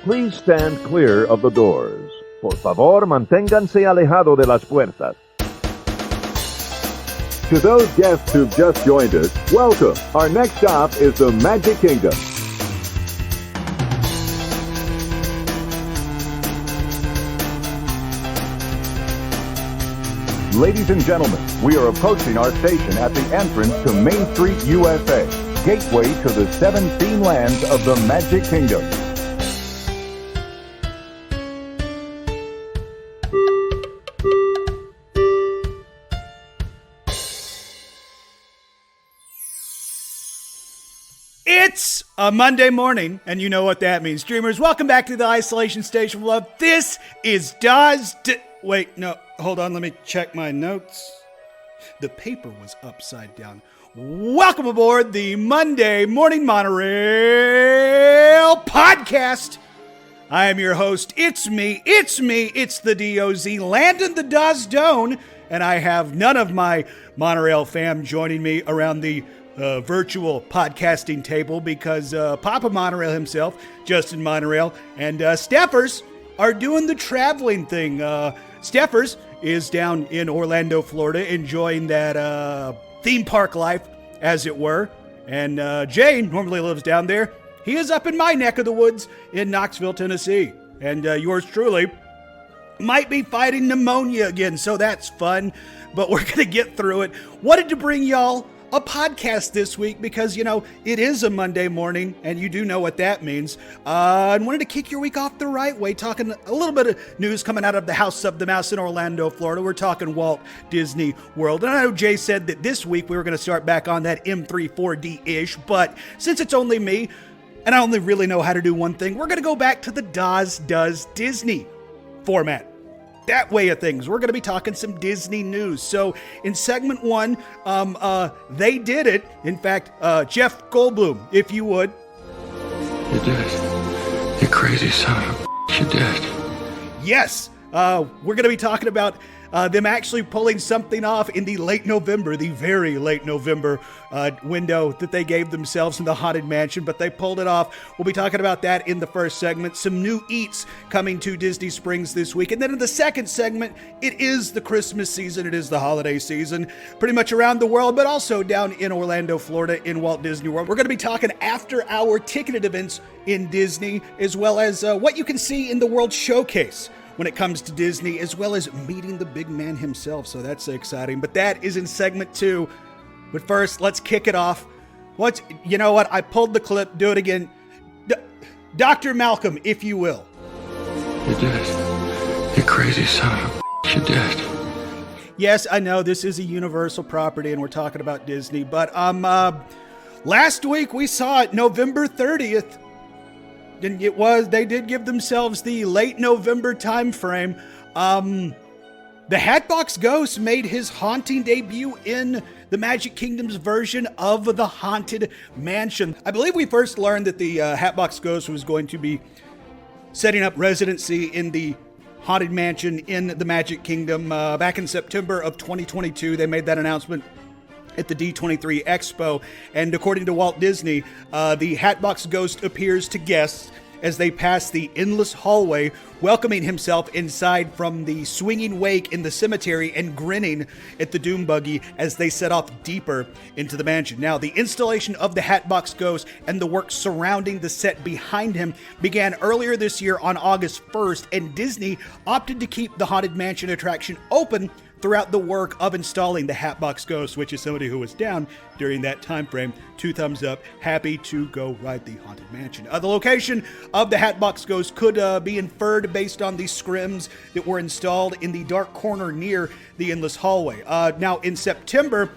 Please stand clear of the doors. Por favor, manténganse alejado de las puertas. To those guests who've just joined us, welcome. Our next stop is the Magic Kingdom. Ladies and gentlemen, we are approaching our station at the entrance to Main Street, USA, gateway to the 7 theme lands of the Magic Kingdom. It's a Monday morning, and you know what that means. Dreamers, welcome back to the Isolation Station of Love. This is Wait, no, hold on, let me check my notes. The paper was upside down. Welcome aboard the Monday Morning Monorail podcast. I am your host. It's me, it's the DOZ, Landon the Dozdone, and I have none of my monorail fam joining me around the virtual podcasting table because Papa Monorail himself, Justin Monorail, and Steffers are doing the traveling thing. Steffers is down in Orlando, Florida, enjoying that theme park life, as it were. And Jay normally lives down there. He is up in my neck of the woods in Knoxville, Tennessee. And yours truly might be fighting pneumonia again, so that's fun. But we're going to get through it. Wanted to bring y'all a podcast this week because, you know, it is a Monday morning, and you do know what that means. And wanted to kick your week off the right way, talking a little bit of news coming out of the House of the Mouse in Orlando, Florida. We're talking Walt Disney World. And I know Jay said that this week we were going to start back on that M3-4D-ish, but since it's only me, and I only really know how to do one thing, we're going to go back to the Daz Does Disney format. That way of things. We're going to be talking some Disney news. So in segment one, they did it. In fact, Jeff Goldblum, if you would. You did. You crazy son of a bitch, you did. Yes. We're going to be talking about them actually pulling something off in the late November, the very late November window that they gave themselves in the Haunted Mansion, but they pulled it off. We'll be talking about that in the first segment. Some new eats coming to Disney Springs this week. And then in the second segment, it is the Christmas season. It is the holiday season, pretty much around the world, but also down in Orlando, Florida in Walt Disney World. We're going to be talking after-hour ticketed events in Disney, as well as what you can see in the World Showcase when it comes to Disney, as well as meeting the big man himself. So that's exciting. But that is in segment 2. But first, let's kick it off. You know what? I pulled the clip. Do it again. Dr. Malcolm, if you will. You did. You crazy son of a bitch, you did. Yes, I know this is a Universal property and we're talking about Disney, but last week we saw it, November 30th. And they did give themselves the late November time frame. The Hatbox Ghost made his haunting debut in the Magic Kingdom's version of the Haunted Mansion. I believe we first learned that the Hatbox Ghost was going to be setting up residency in the Haunted Mansion in the Magic Kingdom back in September of 2022. They made that announcement at the D23 Expo, and according to Walt Disney, the Hatbox Ghost appears to guests as they pass the endless hallway, welcoming himself inside from the swinging wake in the cemetery and grinning at the Doom Buggy as they set off deeper into the mansion. Now, the installation of the Hatbox Ghost and the work surrounding the set behind him began earlier this year on August 1st, and Disney opted to keep the Haunted Mansion attraction open throughout the work of installing the Hatbox Ghost, which is somebody who was down during that time frame. 2 thumbs up, happy to go ride the Haunted Mansion. The location of the Hatbox Ghost could be inferred based on the scrims that were installed in the dark corner near the endless hallway. Now, in September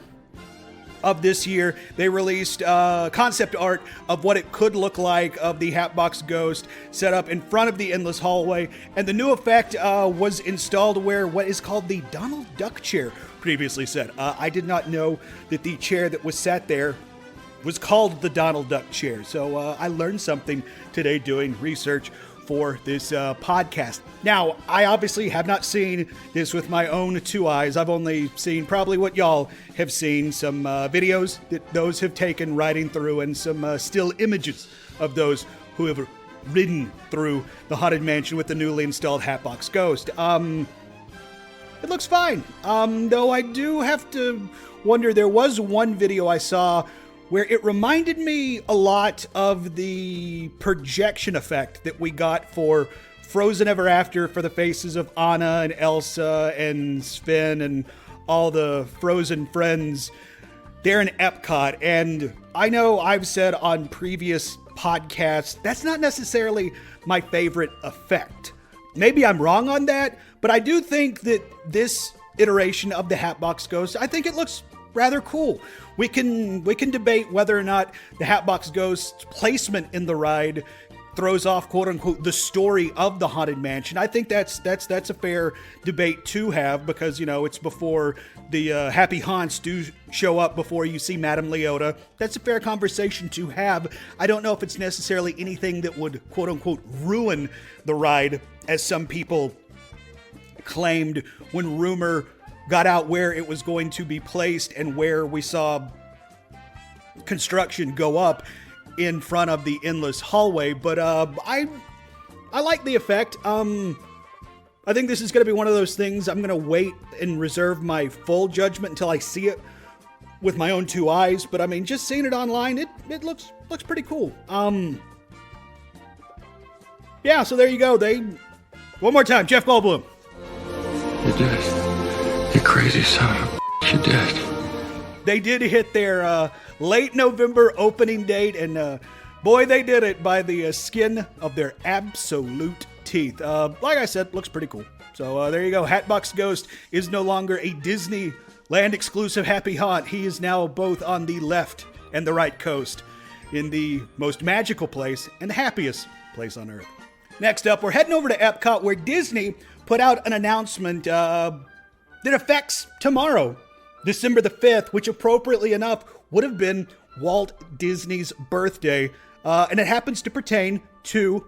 of this year, they released concept art of what it could look like of the Hatbox Ghost set up in front of the endless hallway, and the new effect was installed where what is called the Donald Duck chair previously sat. I did not know that the chair that was sat there was called the Donald Duck chair, so I learned something today doing research for this podcast. Now, I obviously have not seen this with my own 2 eyes. I've only seen probably what y'all have seen, some videos that those have taken riding through, and some still images of those who have ridden through the Haunted Mansion with the newly installed Hatbox Ghost. It looks fine. Though I do have to wonder, there was one video I saw where it reminded me a lot of the projection effect that we got for Frozen Ever After for the faces of Anna and Elsa and Sven and all the Frozen friends there in Epcot. And I know I've said on previous podcasts, that's not necessarily my favorite effect. Maybe I'm wrong on that, but I do think that this iteration of the Hatbox Ghost, I think it looks rather cool. We can debate whether or not the Hatbox Ghost's placement in the ride throws off, quote unquote, the story of the Haunted Mansion. I think that's a fair debate to have, because, you know, it's before the Happy Haunts do show up before you see Madame Leota. That's a fair conversation to have. I don't know if it's necessarily anything that would, quote unquote, ruin the ride, as some people claimed when rumor got out where it was going to be placed and where we saw construction go up in front of the endless hallway. But I like the effect. I think this is going to be one of those things I'm going to wait and reserve my full judgment until I see it with my own two eyes. But I mean, just seeing it online, it looks pretty cool. Yeah, so there you go. One more time, Jeff Goldblum. You did it. You crazy son of a you did. They did hit their late November opening date, and boy, they did it by the skin of their absolute teeth. Like I said, looks pretty cool. So there you go. Hatbox Ghost is no longer a Disneyland exclusive Happy Haunt. He is now both on the left and the right coast, in the most magical place and the happiest place on earth. Next up, we're heading over to Epcot, where Disney put out an announcement that affects tomorrow, December the 5th, which appropriately enough would have been Walt Disney's birthday. And it happens to pertain to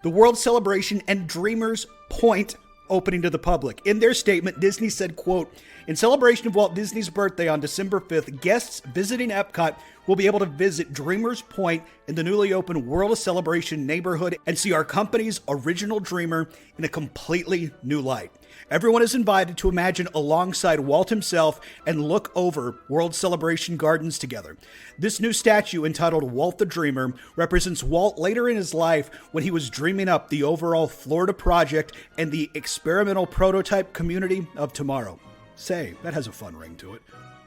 the World Celebration and Dreamers Point opening to the public. In their statement, Disney said, quote, "In celebration of Walt Disney's birthday on December 5th, guests visiting Epcot will be able to visit Dreamers Point in the newly opened World of Celebration neighborhood and see our company's original dreamer in a completely new light. Everyone is invited to imagine alongside Walt himself and look over World Celebration Gardens together. This new statue, entitled Walt the Dreamer, represents Walt later in his life when he was dreaming up the overall Florida project and the experimental prototype community of tomorrow." Say, that has a fun ring to it.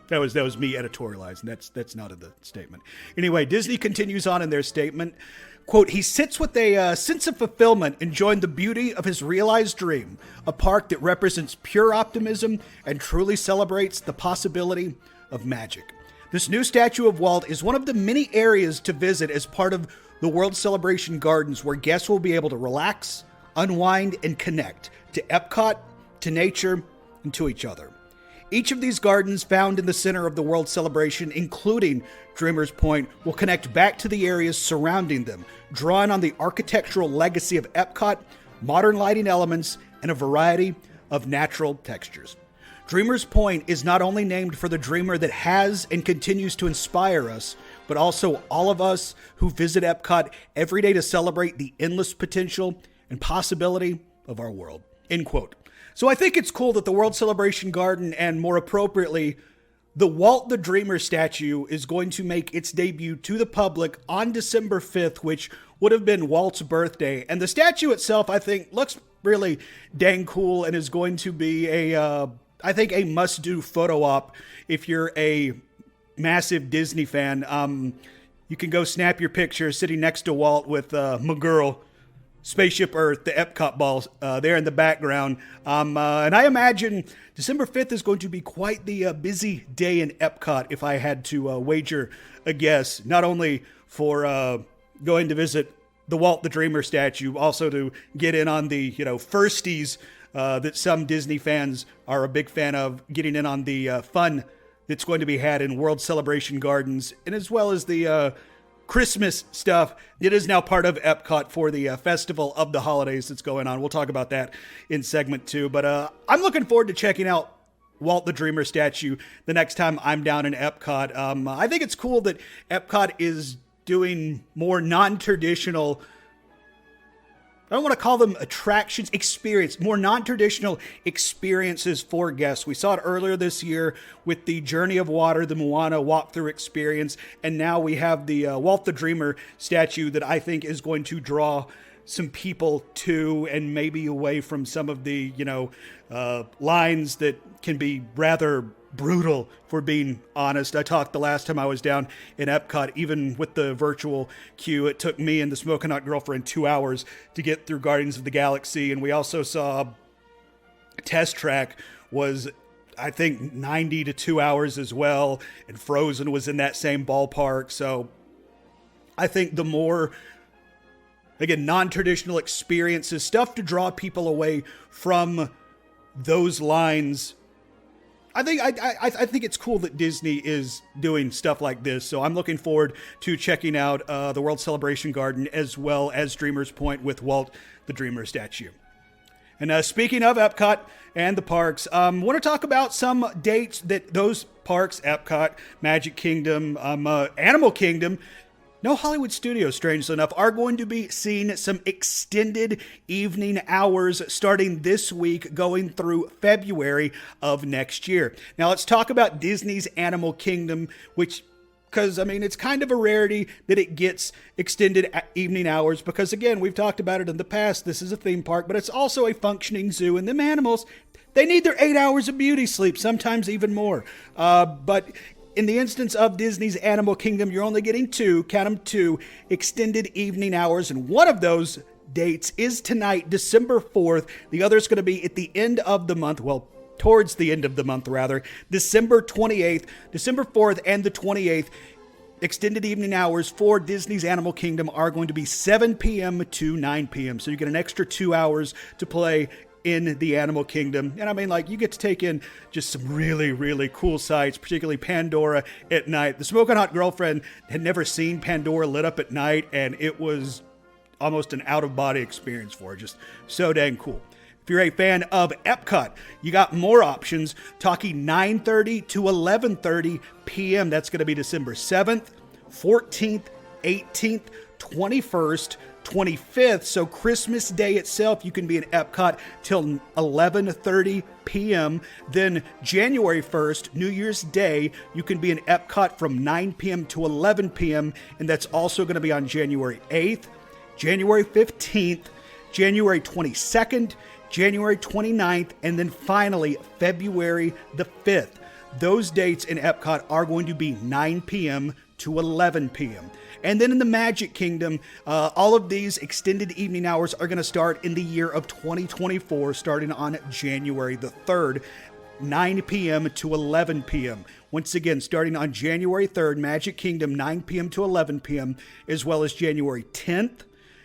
That was me editorializing. That's not in the statement. Anyway, Disney continues on in their statement. Quote, "He sits with a sense of fulfillment, enjoying the beauty of his realized dream, a park that represents pure optimism and truly celebrates the possibility of magic. This new statue of Walt is one of the many areas to visit as part of the World Celebration Gardens, where guests will be able to relax, unwind, and connect to Epcot, to nature, and to each other. Each of these gardens found in the center of the World Celebration, including Dreamers Point, will connect back to the areas surrounding them, drawing on the architectural legacy of Epcot, modern lighting elements, and a variety of natural textures. Dreamers Point is not only named for the dreamer that has and continues to inspire us, but also all of us who visit Epcot every day to celebrate the endless potential and possibility of our world." End quote. So I think it's cool that the World Celebration Garden, and more appropriately, the Walt the Dreamer statue, is going to make its debut to the public on December 5th, which would have been Walt's birthday. And the statue itself, I think, looks really dang cool and is going to be I think a must-do photo op if you're a massive Disney fan. You can go snap your picture sitting next to Walt with my girl, Spaceship Earth, the Epcot balls there in the background. And I imagine December 5th is going to be quite the busy day in Epcot, if I had to wager a guess. Not only for going to visit the Walt the Dreamer statue, also to get in on the firsties that some Disney fans are a big fan of, getting in on the fun that's going to be had in World Celebration Gardens, and as well as the Christmas stuff. It is now part of Epcot for the Festival of the Holidays that's going on. We'll talk about that in segment 2. But I'm looking forward to checking out Walt the Dreamer statue the next time I'm down in Epcot. I think it's cool that Epcot is doing more non-traditional I don't want to call them attractions, experience, more non-traditional experiences for guests. We saw it earlier this year with the Journey of Water, the Moana walkthrough experience, and now we have the Walt the Dreamer statue that I think is going to draw some people to and maybe away from some of the, lines that can be rather brutal, for being honest. I talked the last time I was down in Epcot, even with the virtual queue, it took me and the Smoking Hot Girlfriend 2 hours to get through Guardians of the Galaxy. And we also saw Test Track was, I think, 90 to 2 hours as well. And Frozen was in that same ballpark. So I think the more, again, non-traditional experiences, stuff to draw people away from those lines. I think it's cool that Disney is doing stuff like this. So I'm looking forward to checking out the World Celebration Garden as well as Dreamer's Point with Walt the Dreamer statue. And speaking of Epcot and the parks, I want to talk about some dates that those parks, Epcot, Magic Kingdom, Animal Kingdom, no Hollywood Studios, strangely enough, are going to be seeing some extended evening hours starting this week going through February of next year. Now let's talk about Disney's Animal Kingdom, because it's kind of a rarity that it gets extended evening hours because, again, we've talked about it in the past. This is a theme park, but it's also a functioning zoo, and them animals, they need their 8 hours of beauty sleep, sometimes even more. But in the instance of Disney's Animal Kingdom, you're only getting two extended evening hours, and one of those dates is tonight, December 4th. The other is going to be at the end of the month, towards the end of the month, rather, December 28th, December 4th, and the 28th. Extended evening hours for Disney's Animal Kingdom are going to be 7 p.m. to 9 p.m., so you get an extra 2 hours to play in the Animal Kingdom. And you get to take in just some really, really cool sights, particularly Pandora at night. The Smoking Hot Girlfriend had never seen Pandora lit up at night, and it was almost an out-of-body experience for her. Just so dang cool. If you're a fan of Epcot, you got more options, talking 9:30 to 11:30 p.m. That's going to be December 7th, 14th, 18th, 21st, 25th, so Christmas Day itself, you can be in Epcot till 11:30 p.m. Then January 1st, New Year's Day, you can be in Epcot from 9 p.m. to 11 p.m., and that's also going to be on January 8th, January 15th, January 22nd, January 29th, and then finally February the 5th. Those dates in Epcot are going to be 9 p.m. to 11 p.m. And then in the Magic Kingdom, all of these extended evening hours are going to start in the year of 2024, starting on January the 3rd, 9 p.m. to 11 p.m. Once again, starting on January 3rd, Magic Kingdom, 9 p.m. to 11 p.m., as well as January 10th,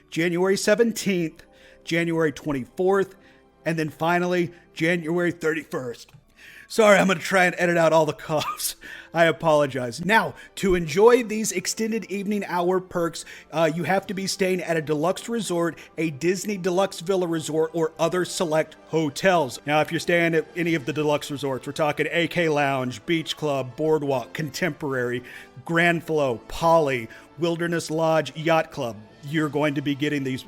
January 17th, January 24th, and then finally, January 31st. Sorry, I'm going to try and edit out all the coughs. I apologize. Now, to enjoy these extended evening hour perks, you have to be staying at a deluxe resort, a Disney Deluxe Villa Resort, or other select hotels. Now, if you're staying at any of the deluxe resorts, we're talking AK Lounge, Beach Club, Boardwalk, Contemporary, Grand Flow, Poly, Wilderness Lodge, Yacht Club, you're going to be getting these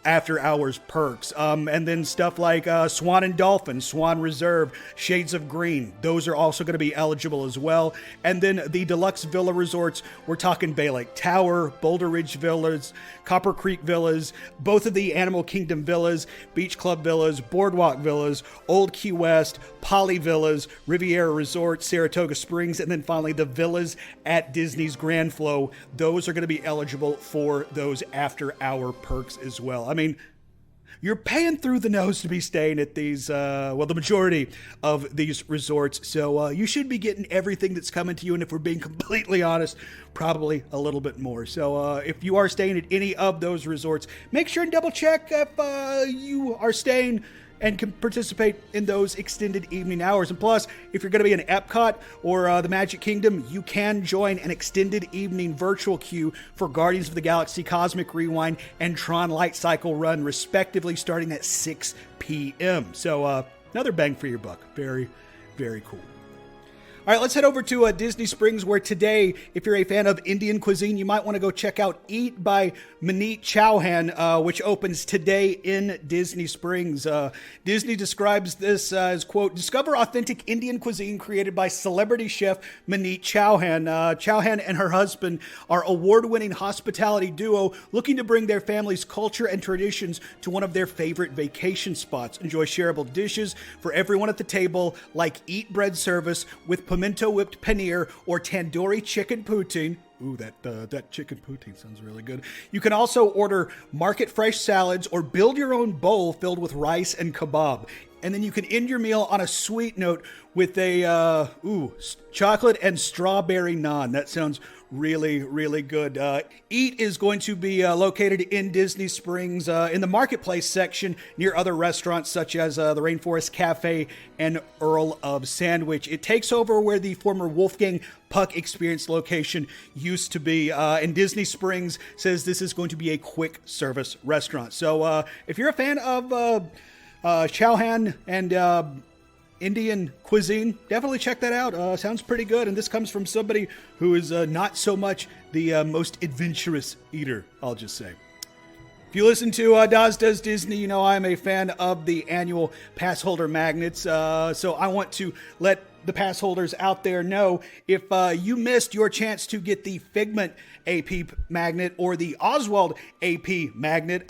after hours perks. And then stuff like Swan and Dolphin, Swan Reserve, Shades of Green, those are also going to be eligible as well. And then the deluxe villa resorts, we're talking Bay Lake Tower, Boulder Ridge Villas, Copper Creek Villas, both of the Animal Kingdom Villas, Beach Club Villas, Boardwalk Villas, Old Key West, Poly Villas, Riviera Resort, Saratoga Springs, and then finally the villas at Disney's Grand Flow. Those are going to be eligible for those after hour perks as well. You're paying through the nose to be staying at these, the majority of these resorts. So you should be getting everything that's coming to you. And if we're being completely honest, probably a little bit more. So if you are staying at any of those resorts, make sure and double check if you are staying and can participate in those extended evening hours. And plus, if you're going to be in Epcot or the Magic Kingdom, you can join an extended evening virtual queue for Guardians of the Galaxy Cosmic Rewind and Tron Light Cycle Run, respectively, starting at 6 p.m. So another bang for your buck. Very, very cool. All right, let's head over to Disney Springs, where today, if you're a fan of Indian cuisine, you might want to go check out Eat by Maneet Chauhan, which opens today in Disney Springs. Disney describes this as, quote, discover authentic Indian cuisine created by celebrity chef Maneet Chauhan. Chauhan and her husband are award-winning hospitality duo looking to bring their family's culture and traditions to one of their favorite vacation spots. Enjoy shareable dishes for everyone at the table, like Eat bread service with pimento whipped paneer or tandoori chicken poutine. Ooh, that chicken poutine sounds really good. You can also order market fresh salads or build your own bowl filled with rice and kebab. And then you can end your meal on a sweet note with a chocolate and strawberry naan. That sounds really, really good. Eat is going to be located in Disney Springs in the marketplace section near other restaurants such as the Rainforest Cafe and Earl of Sandwich. It takes over where the former Wolfgang Puck Experience location used to be. And Disney Springs says this is going to be a quick service restaurant. So if you're a fan of Chauhan and Indian cuisine, definitely check that out. Sounds pretty good. And this comes from somebody who is not so much the most adventurous eater, I'll just say. If you listen to Daz Does Disney, you know I'm a fan of the annual pass holder magnets. So I want to let the pass holders out there know if you missed your chance to get the Figment AP magnet or the Oswald AP magnet,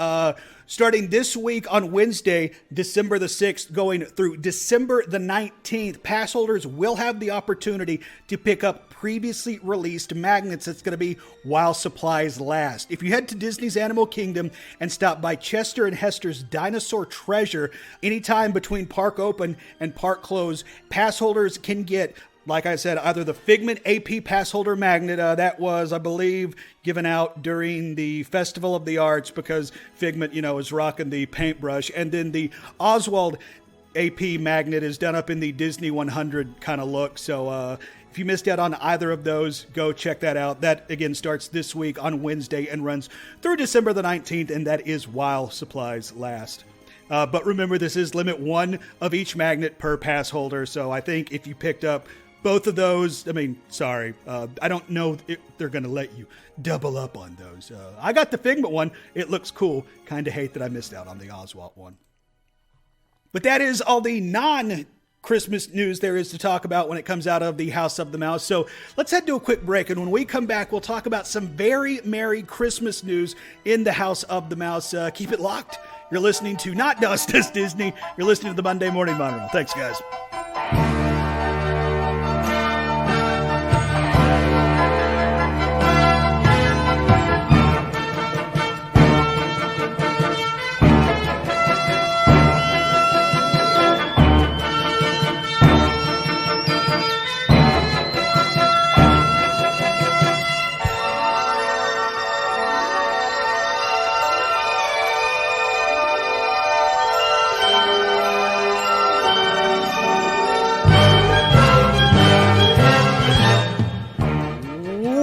starting this week on Wednesday, December the 6th, going through December the 19th, pass holders will have the opportunity to pick up previously released magnets. That's going to be while supplies last. If you head to Disney's Animal Kingdom and stop by Chester and Hester's Dinosaur Treasure anytime between park open and park close, pass holders can get, like I said, either the Figment AP pass holder magnet that was, I believe, given out during the Festival of the Arts because Figment, is rocking the paintbrush, and then the Oswald AP magnet is done up in the Disney 100 kind of look. So if you missed out on either of those, go check that out. That, again, starts this week on Wednesday and runs through December the 19th, and that is while supplies last. But remember, this is limit one of each magnet per pass holder, so I think if you picked up both of those, I don't know if they're going to let you double up on those. I got the Figment one. It looks cool. Kind of hate that I missed out on the Oswald one. But that is all the non-Christmas news there is to talk about when it comes out of the House of the Mouse. So let's head to a quick break, and when we come back, we'll talk about some very Merry Christmas news in the House of the Mouse. Keep it locked. You're listening to Not Dust Does Disney. You're listening to the Monday Morning Monorail. Thanks, guys.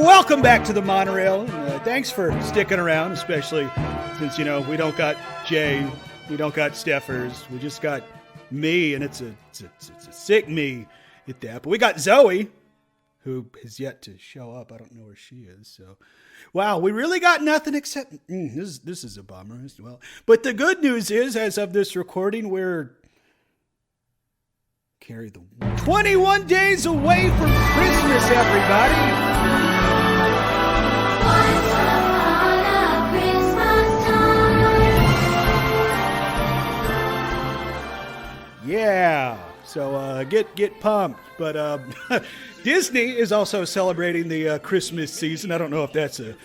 Welcome back to the Monorail. Thanks for sticking around, especially since, we don't got Jay, we don't got Steffers, we just got me, and it's a sick me at that. But we got Zoe, who has yet to show up. I don't know where she is. So, wow, we really got nothing except this is a bummer as well. But the good news is, as of this recording, we're 21 days away from Christmas, everybody. Yeah, so get pumped. But Disney is also celebrating the Christmas season. I don't know if that's a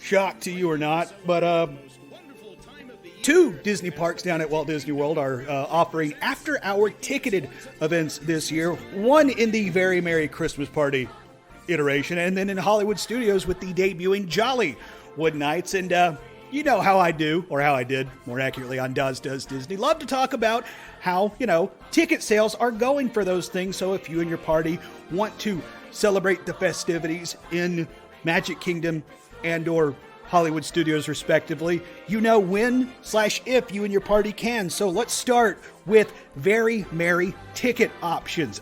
shock to you or not, but two Disney parks down at Walt Disney World are offering after-hour ticketed events this year. One in the Very Merry Christmas Party iteration, and then in Hollywood Studios with the debuting Jollywood Nights. And you know how I do, or how I did, more accurately, on Daz Does Disney. Love to talk about how, ticket sales are going for those things. So if you and your party want to celebrate the festivities in Magic Kingdom and or Hollywood Studios, respectively, when/if you and your party can. So let's start with Very Merry ticket options.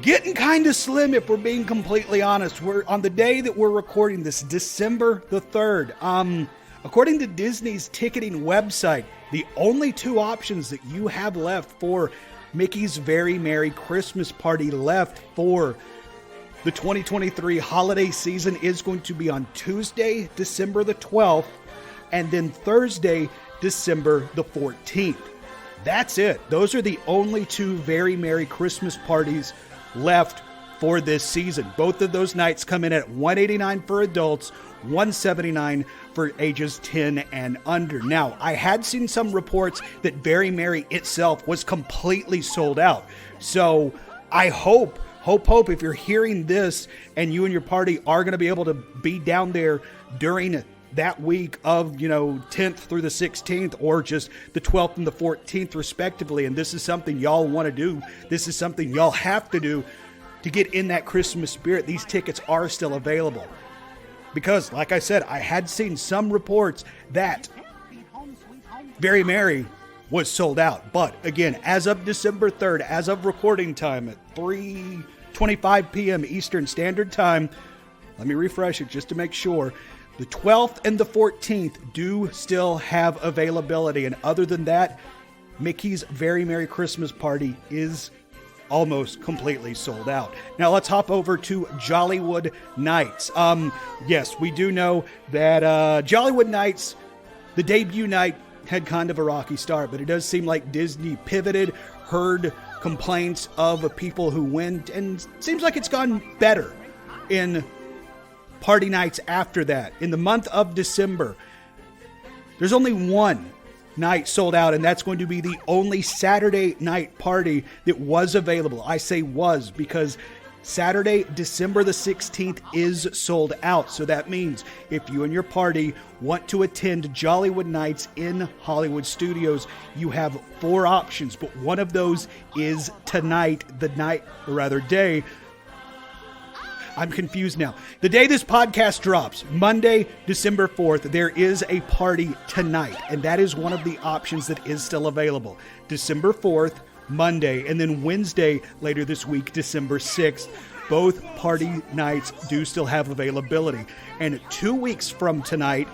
getting kind of slim if we're being completely honest. We're on the day that we're recording this, December the 3rd. According to Disney's ticketing website, the only two options that you have left for Mickey's Very Merry Christmas Party left for the 2023 holiday season is going to be on Tuesday, December the 12th, and then Thursday, December the 14th. That's it. Those are the only two Very Merry Christmas parties left for this season. Both of those nights come in at $189 for adults, $179 for ages 10 and under. Now, I had seen some reports that Very Merry itself was completely sold out. So I hope if you're hearing this and you and your party are going to be able to be down there during that week of, 10th through the 16th, or just the 12th and the 14th respectively, and this is something y'all want to do, this is something y'all have to do to get in that Christmas spirit, these tickets are still available. Because, like I said, I had seen some reports that Very Merry was sold out. But, again, as of December 3rd, as of recording time at 3:25 p.m. Eastern Standard Time, let me refresh it just to make sure, the 12th and the 14th do still have availability. And other than that, Mickey's Very Merry Christmas Party is almost completely sold out. Now let's hop over to Jollywood Nights. Yes, we do know that Jollywood Nights, the debut night, had kind of a rocky start, but it does seem like Disney pivoted, heard complaints of people who went, and seems like it's gone better in party nights after that. In the month of December, there's only one night sold out, and that's going to be the only Saturday night party that was available. I say was because Saturday, December the 16th is sold out. So that means if you and your party want to attend Jollywood Nights in Hollywood Studios, you have four options, but one of those is tonight, day. I'm confused now. The day this podcast drops, Monday, December 4th, there is a party tonight, and that is one of the options that is still available. December 4th, Monday, and then Wednesday later this week, December 6th. Both party nights do still have availability. And 2 weeks from tonight,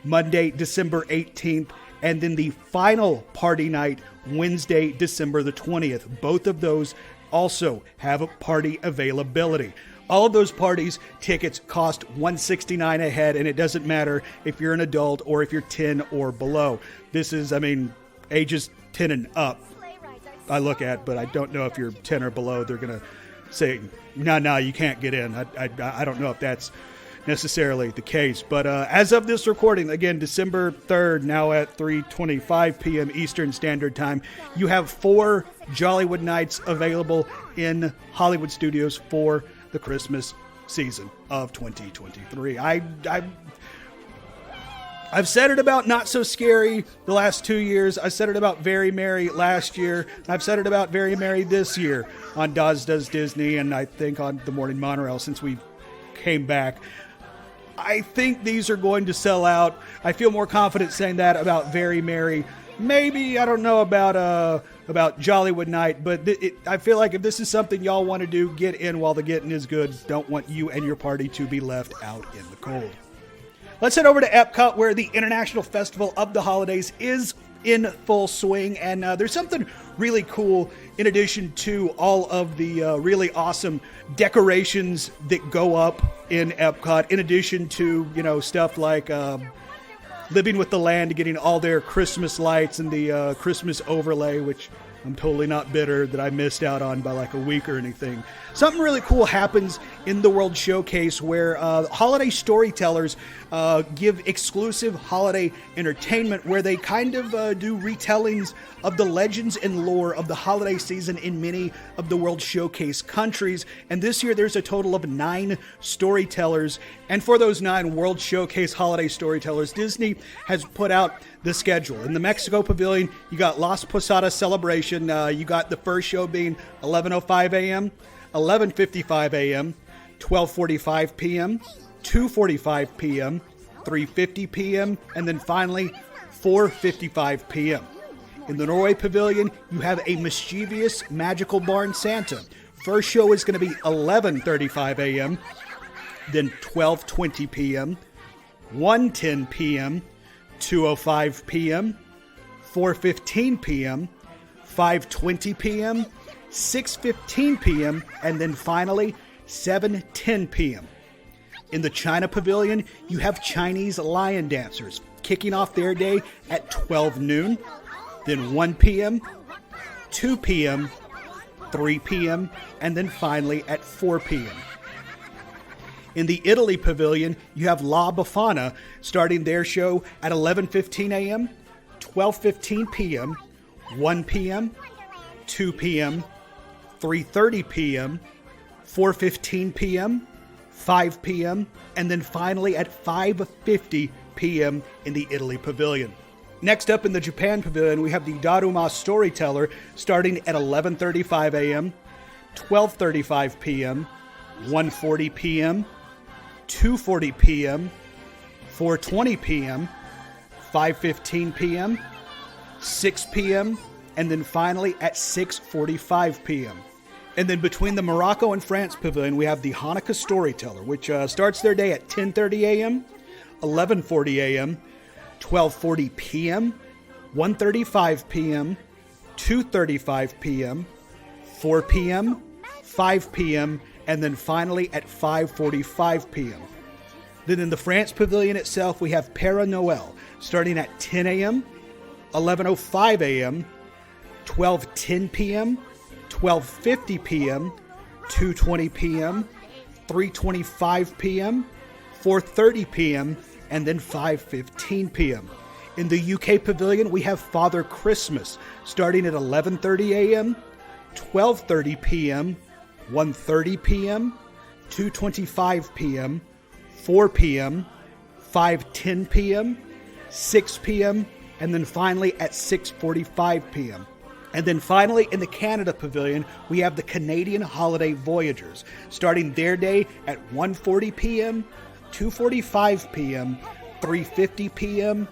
Monday, December 18th, and then the final party night, Wednesday, December the 20th. Both of those also have a party availability. All of those parties, tickets cost $169 a head, and it doesn't matter if you're an adult or if you're 10 or below. This is, ages 10 and up I look at, but I don't know if you're 10 or below. They're going to say, no, you can't get in. I don't know if that's necessarily the case. But as of this recording, again, December 3rd, now at 3:25 p.m. Eastern Standard Time, you have 4 Jollywood Nights available in Hollywood Studios for the Christmas season of 2023. I've said it about Not So Scary the last 2 years. I said it about Very Merry last year. I've said it about Very Merry this year on Dawes Does Disney, and I think on The Morning Monorail since we came back. I think these are going to sell out. I feel more confident saying that about Very Merry. Maybe, I don't know about Jollywood Night, but I feel like if this is something y'all want to do, get in while the getting is good. Don't want you and your party to be left out in the cold. Let's head over to EPCOT, where the International Festival of the Holidays is in full swing, and there's something really cool in addition to all of the really awesome decorations that go up in EPCOT, in addition to, stuff like Living with the Land, getting all their Christmas lights and the Christmas overlay, which I'm totally not bitter that I missed out on by like a week or anything. Something really cool happens in the World Showcase where holiday storytellers give exclusive holiday entertainment where they kind of do retellings of the legends and lore of the holiday season in many of the World Showcase countries. And this year there's a total of 9 storytellers. And for those 9 World Showcase holiday storytellers, Disney has put out the schedule. In the Mexico Pavilion, you got Las Posadas Celebration. You got the first show being 11:05 a.m., 11:55 a.m., 12:45 p.m., 2:45 p.m., 3:50 p.m., and then finally 4:55 p.m. In the Norway Pavilion, you have a mischievous magical barn Santa First show is going to be 11:35 a.m., then 12:20 p.m., 1:10 p.m., 2:05 p.m., 4:15 p.m., 5:20 p.m., 6:15 p.m., and then finally 7:10 p.m. In the China Pavilion, you have Chinese lion dancers kicking off their day at 12 noon, then 1 p.m., 2 p.m., 3 p.m., and then finally at 4 p.m. In the Italy Pavilion, you have La Befana starting their show at 11:15 a.m., 12:15 p.m., 1 p.m., 2 p.m., 3:30 p.m., 4:15 p.m., 5 p.m., and then finally at 5:50 p.m. in the Italy Pavilion. Next up in the Japan Pavilion, we have the Daruma Storyteller starting at 11:35 a.m., 12:35 p.m., 1:40 p.m., 2:40 p.m., 4:20 p.m., 5:15 p.m., 6 p.m., and then finally at 6:45 p.m. And then between the Morocco and France Pavilion, we have the Hanukkah Storyteller, which starts their day at 10:30 a.m., 11:40 a.m., 12:40 p.m., 1:35 p.m., 2:35 p.m., 4 p.m., 5 p.m., and then finally at 5:45 p.m. Then in the France Pavilion itself, we have Père Noël starting at 10 a.m., 11:05 a.m., 12:10 p.m., 12:50 p.m., 2:20 p.m., 3:25 p.m., 4:30 p.m., and then 5:15 p.m. In the UK Pavilion, we have Father Christmas starting at 11:30 a.m., 12:30 p.m., 1:30 p.m., 2:25 p.m., 4 p.m., 5:10 p.m., 6 p.m., and then finally at 6:45 p.m. And then finally, in the Canada Pavilion, we have the Canadian Holiday Voyagers, starting their day at 1:40 p.m., 2:45 p.m., 3:50 p.m.,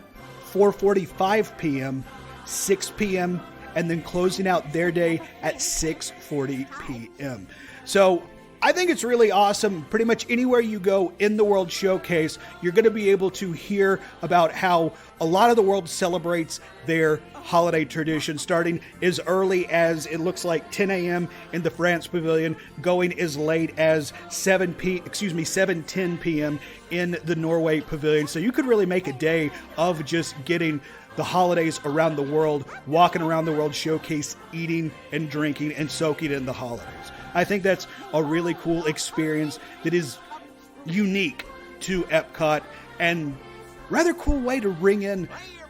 4:45 p.m., 6 p.m., and then closing out their day at 6:40 p.m. So I think it's really awesome. Pretty much anywhere you go in the World Showcase, you're going to be able to hear about how a lot of the world celebrates their holiday tradition, starting as early as it looks like 10 a.m. in the France Pavilion, going as late as 7:10 p.m. in the Norway Pavilion. So you could really make a day of just getting the holidays around the world, walking around the World Showcase, eating and drinking and soaking in the holidays. I think that's a really cool experience that is unique to EPCOT and rather cool way to ring in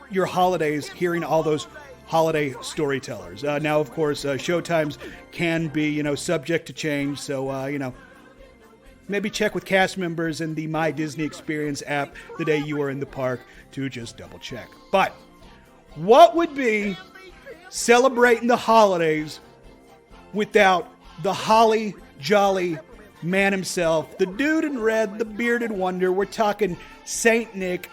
your holidays, hearing all those holiday storytellers. Now, of course, showtimes can be, subject to change. So, maybe check with cast members in the My Disney Experience app the day you are in the park to just double check. But what would be celebrating the holidays without the holly jolly man himself, the dude in red, the bearded wonder? We're talking Saint Nick,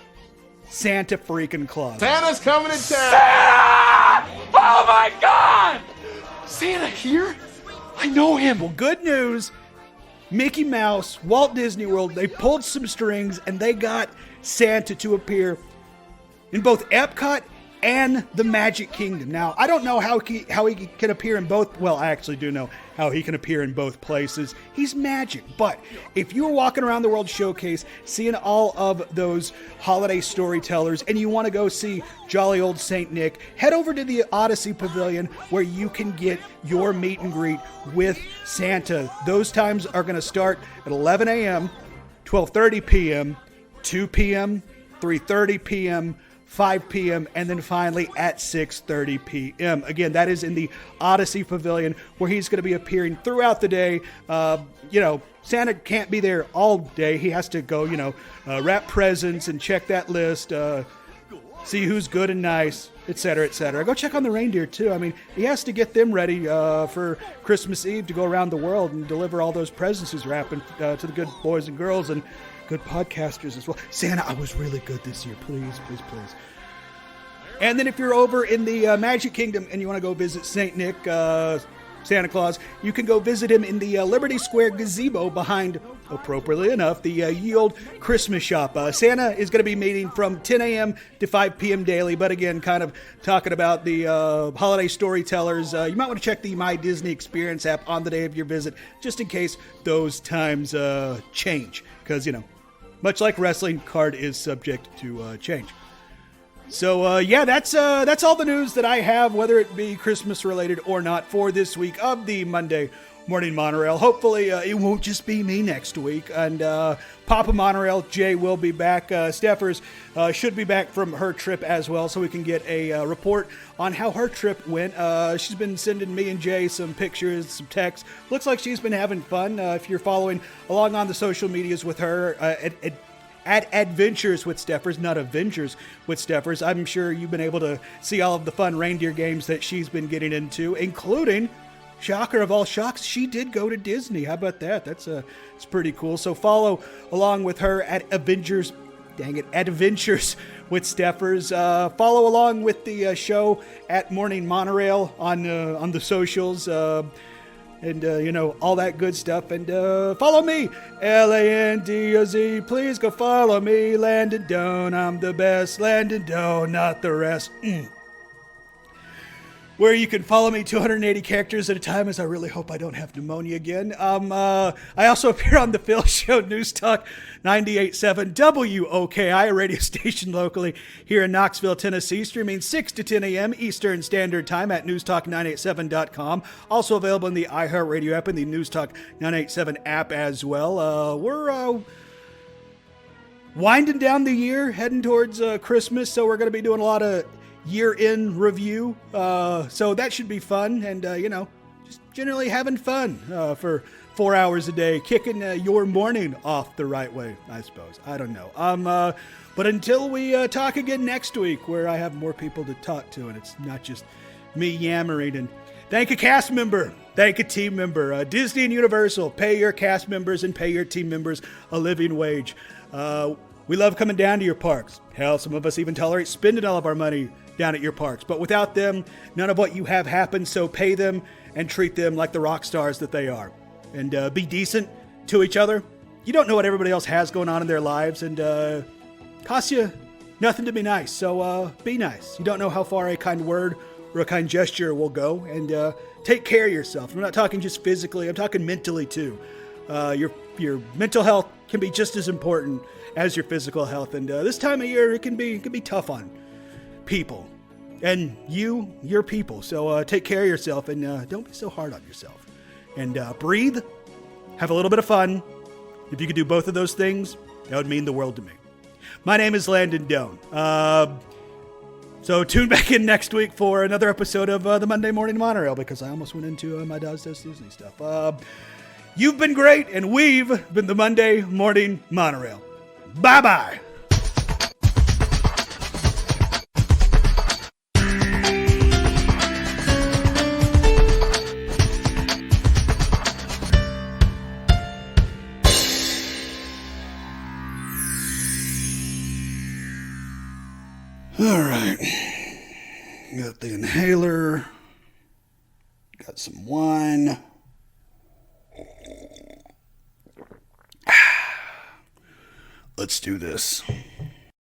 Santa freaking Claus. Santa's coming to town! Santa! Oh my God! Santa here? I know him. Well, good news. Mickey Mouse, Walt Disney World, they pulled some strings and they got Santa to appear in both EPCOT and the Magic Kingdom. Now, I don't know how he can appear in both. Well, I actually do know how he can appear in both places. He's magic. But if you were walking around the World Showcase, seeing all of those holiday storytellers, and you want to go see jolly old Saint Nick, head over to the Odyssey Pavilion where you can get your meet and greet with Santa. Those times are going to start at 11 a.m., 12:30 p.m., 2 p.m., 3:30 p.m., 5 p.m., and then finally at 6:30 p.m. Again, that is in the Odyssey Pavilion where he's going to be appearing throughout the day. Santa can't be there all day. He has to go, wrap presents and check that list, see who's good and nice, etc., etc. Go check on the reindeer, too. I mean, he has to get them ready for Christmas Eve to go around the world and deliver all those presents he's wrapping to the good boys and girls and good podcasters as well. Santa, I was really good this year. Please, please, please. And then if you're over in the Magic Kingdom and you want to go visit St. Nick, Santa Claus, you can go visit him in the Liberty Square gazebo behind, appropriately enough, the Ye Olde Christmas shop. Santa is going to be meeting from 10 a.m. to 5 p.m. daily, but again, kind of talking about the holiday storytellers. You might want to check the My Disney Experience app on the day of your visit, just in case those times change. Because, much like wrestling, card is subject to change. So, that's all the news that I have, whether it be Christmas related or not, for this week of the Monday Morning Monorail. Hopefully, it won't just be me next week. And Papa Monorail, Jay, will be back. Steffers should be back from her trip as well, so we can get a report on how her trip went. She's been sending me and Jay some pictures, some texts. Looks like she's been having fun. If you're following along on the social medias with her, at Adventures with Steffers, not Avengers with Steffers, I'm sure you've been able to see all of the fun reindeer games that she's been getting into, including, shocker of all shocks, she did go to Disney. How about that? It's pretty cool. So follow along with her at Adventures with Steffers. Follow along with the show at Morning Monorail on the socials. And, all that good stuff. And follow me, Landoz. Please go follow me, Landon Doan. I'm the best, Landon Doan, not the rest. Where you can follow me 280 characters at a time, as I really hope I don't have pneumonia again. I also appear on the Phil Show, News Talk 98.7 WOKI, a radio station locally here in Knoxville, Tennessee, streaming 6 to 10 a.m. Eastern Standard Time at newstalk987.com. Also available in the iHeartRadio app and the News Talk 987 app as well. We're winding down the year, heading towards Christmas, so we're going to be doing a lot of year-end review, so that should be fun, and just generally having fun for 4 hours a day, kicking your morning off the right way, I suppose. I don't know. But until we talk again next week, where I have more people to talk to, and it's not just me yammering. And thank a cast member, thank a team member. Disney and Universal, pay your cast members and pay your team members a living wage. We love coming down to your parks. Hell, some of us even tolerate spending all of our money down at your parks. But without them, none of what you have happens, so pay them and treat them like the rock stars that they are. And be decent to each other. You don't know what everybody else has going on in their lives, and costs you nothing to be nice, so be nice. You don't know how far a kind word or a kind gesture will go, and take care of yourself. I'm not talking just physically, I'm talking mentally too. Your mental health can be just as important as your physical health, and this time of year it can be tough on people, and you're people, so take care of yourself, and don't be so hard on yourself, and breathe, have a little bit of fun. If you could do both of those things, that would mean the world to me. My name is Landon Doan, so tune back in next week for another episode of the Monday Morning Monorail, because I almost went into my Does Disney stuff. You've been great, and we've been the Monday Morning Monorail. Bye-bye. All right, got the inhaler, got some wine. Let's do this.